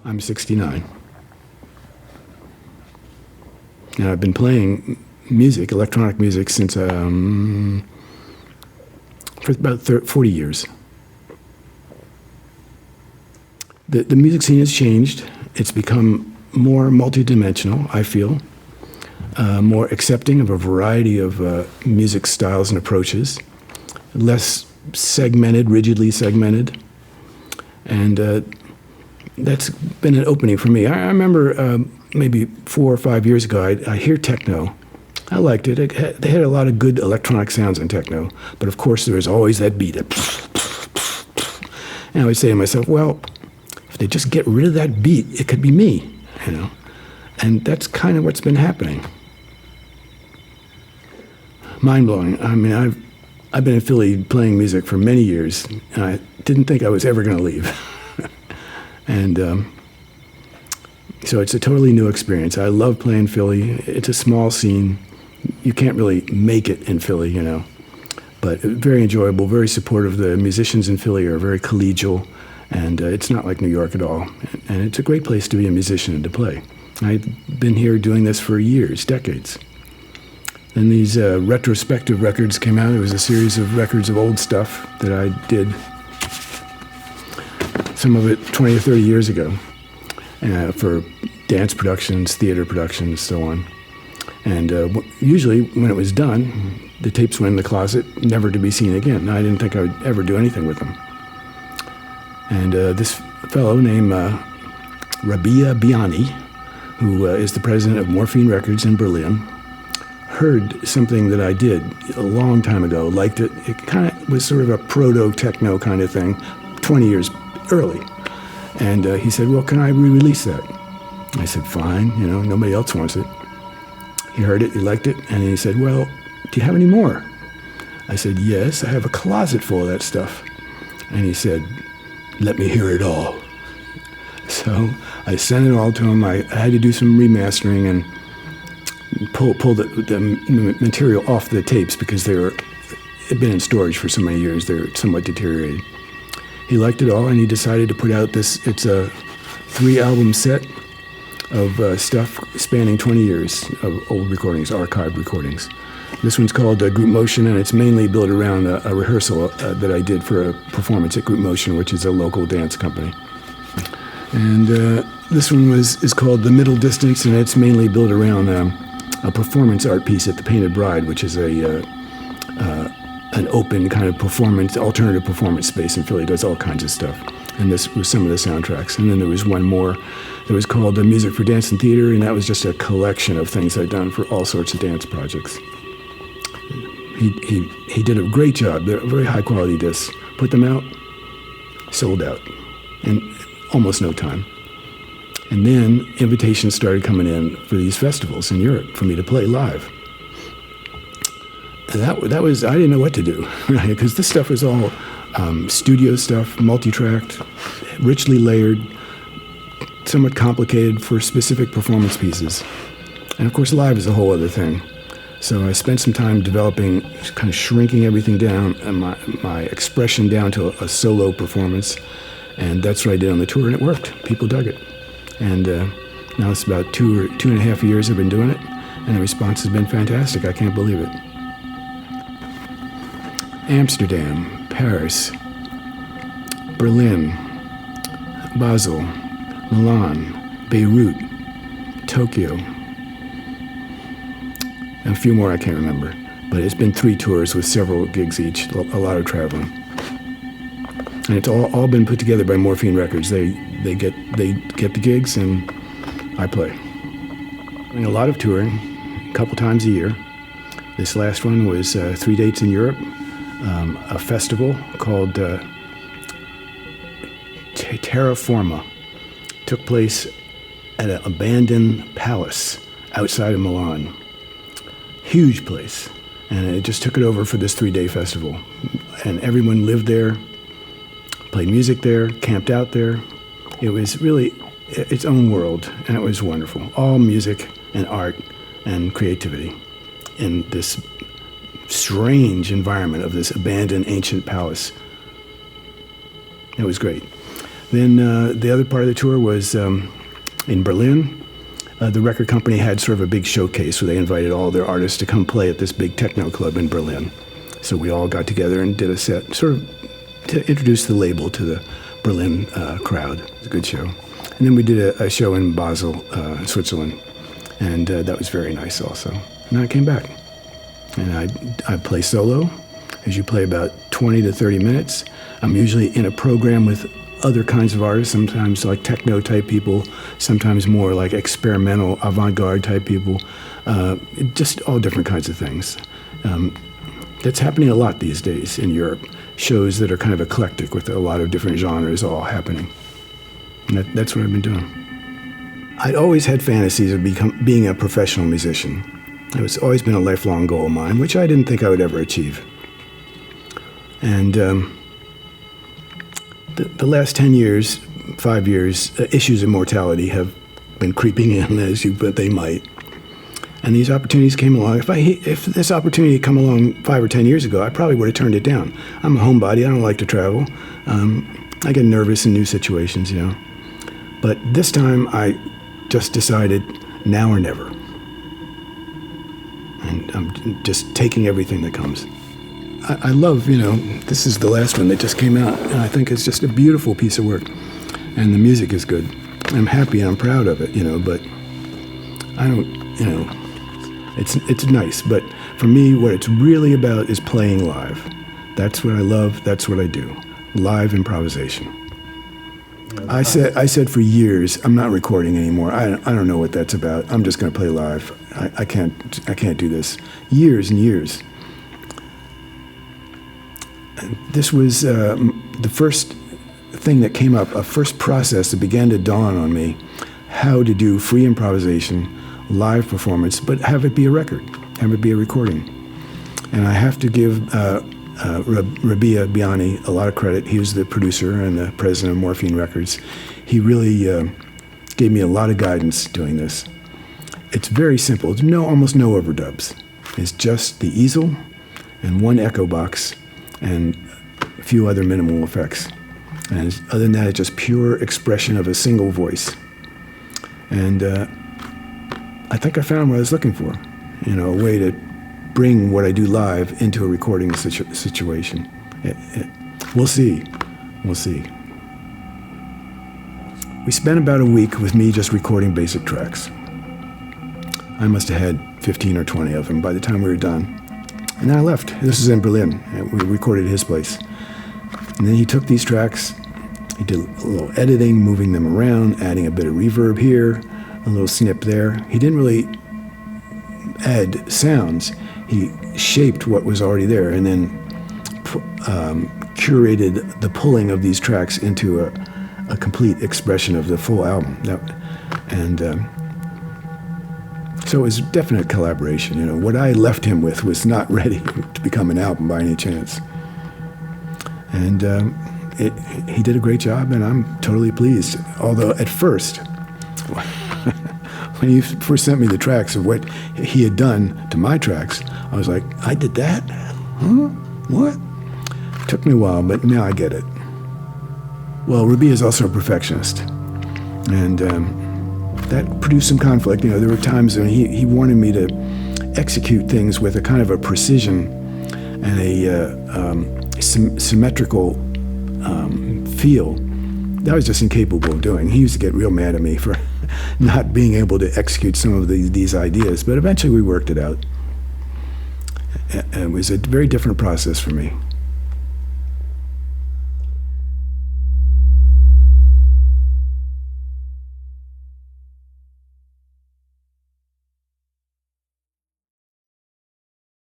I'm 69. And I've been playing music, electronic music, since for about 40 years. The music scene has changed. It's become more multidimensional, I feel, more accepting of a variety of music styles and approaches, less segmented, rigidly segmented. And that's been an opening for me. I remember maybe 4 or 5 years ago, I hear techno. I liked it. They had a lot of good electronic sounds in techno, but of course there was always that beat. And I would say to myself, well, if they just get rid of that beat, it could be me, you know. And that's kind of what's been happening. Mind-blowing. I mean, I've been in Philly playing music for many years, and I didn't think I was ever going to leave. And so it's a totally new experience. I love playing Philly. It's a small scene. You can't really make it in Philly, you know. But very enjoyable, very supportive. The musicians in Philly are very collegial, and it's not like New York at all. And it's a great place to be a musician and to play. I've been here doing this for years, decades. Then these retrospective records came out. It was a series of records of old stuff that I did, some of it 20 or 30 years ago, for dance productions, theater productions, so on. And usually when it was done, the tapes went in the closet, never to be seen again. I didn't think I would ever do anything with them. And this fellow named Rabia Biani, who is the president of Morphine Records in Berlin, heard something that I did a long time ago, liked it. It kind of was sort of a proto-techno kind of thing, 20 years early. And he said, well, can I re-release that? I said, fine, you know, nobody else wants it. He heard it, he liked it, and he said, well, do you have any more? I said, yes, I have a closet full of that stuff. And he said, let me hear it all. So I sent it all to him. I had to do some remastering and pull the material off the tapes because had been in storage for so many years. They're somewhat deteriorated. He liked it all, and he decided to put out this. It's a 3-album set of stuff spanning 20 years of old recordings, archived recordings. This one's called Group Motion, and it's mainly built around a rehearsal that I did for a performance at Group Motion, which is a local dance company. And this one is called The Middle Distance, and it's mainly built around a performance art piece at the Painted Bride, which is an open kind of alternative performance space in Philly. It does all kinds of stuff. And this was some of the soundtracks. And then there was one more that was called Music for Dance and Theater, and that was just a collection of things I'd done for all sorts of dance projects. He did a great job. They're very high quality discs. Put them out, sold out in almost no time. And then invitations started coming in for these festivals in Europe for me to play live. And that was, I didn't know what to do, right? Because this stuff was all studio stuff, multi-tracked, richly layered, somewhat complicated for specific performance pieces. And of course, live is a whole other thing. So I spent some time developing, kind of shrinking everything down, and my expression down to a solo performance. And that's what I did on the tour, and it worked. People dug it. And now it's about 2.5 years I've been doing it, and the response has been fantastic. I can't believe it. Amsterdam, Paris, Berlin, Basel, Milan, Beirut, Tokyo, and a few more I can't remember. But it's been 3 tours with several gigs each, a lot of traveling. And it's all been put together by Morphine Records. They get the gigs, and I play. Doing a lot of touring, a couple times a year. This last one was 3 dates in Europe, a festival called Terraforma. Took place at an abandoned palace outside of Milan. Huge place. And it just took it over for this 3-day festival. And everyone lived there, played music there, camped out there. It was really its own world, and it was wonderful. All music and art and creativity in this strange environment of this abandoned ancient palace. It was great. Then the other part of the tour was in Berlin. The record company had sort of a big showcase where they invited all their artists to come play at this big techno club in Berlin. So we all got together and did a set, sort of to introduce the label to the Berlin crowd. It was a good show. And then we did a show in Basel, Switzerland, and that was very nice also. And then I came back, and I play solo. As you play about 20 to 30 minutes. I'm usually in a program with other kinds of artists, sometimes like techno type people, sometimes more like experimental avant-garde type people, just all different kinds of things. That's happening a lot these days in Europe. Shows that are kind of eclectic with a lot of different genres all happening. And that's what I've been doing. I'd always had fantasies of being a professional musician. It's always been a lifelong goal of mine, which I didn't think I would ever achieve. And the last 10 years, 5 years, issues of mortality have been creeping in, but they might. And these opportunities came along. If this opportunity had come along 5 or 10 years ago, I probably would have turned it down. I'm a homebody. I don't like to travel. I get nervous in new situations, you know. But this time, I just decided now or never. And I'm just taking everything that comes. I love, you know, this is the last one that just came out, and I think it's just a beautiful piece of work. And the music is good. I'm happy and I'm proud of it, you know, but I don't, you know, it's nice. But for me, what it's really about is playing live. That's what I love. That's what I do. Live improvisation. I said for years, I'm not recording anymore. I don't know what that's about. I'm just going to play live. I can't do this. Years and years. And this was the first thing that came up, a first process that began to dawn on me, how to do free improvisation, live performance, but have it be a record, have it be a recording. And I have to give Rabia Biani a lot of credit. He was the producer and the president of Morphine Records. He really gave me a lot of guidance doing this. It's very simple. There's almost no overdubs. It's just the easel and one echo box and a few other minimal effects. And other than that, it's just pure expression of a single voice. And I think I found what I was looking for, you know, a way to bring what I do live into a recording situation. We'll see. We'll see. We spent about a week with me just recording basic tracks. I must have had 15 or 20 of them by the time we were done. And then I left. This is in Berlin. We recorded at his place. And then he took these tracks, he did a little editing, moving them around, adding a bit of reverb here, a little snip there. He didn't really add sounds. He shaped what was already there and then curated the pulling of these tracks into a complete expression of the full album. So it was definite collaboration. You know, what I left him with was not ready to become an album by any chance. And he did a great job, and I'm totally pleased. Although at first, when he first sent me the tracks of what he had done to my tracks, I was like, I did that? Huh? What? It took me a while, but now I get it. Well, Rabia is also a perfectionist, and that produced some conflict. You know, there were times when he wanted me to execute things with a kind of a precision and a symmetrical feel that I was just incapable of doing. He used to get real mad at me for not being able to execute some of these ideas, but eventually we worked it out. It was a very different process for me.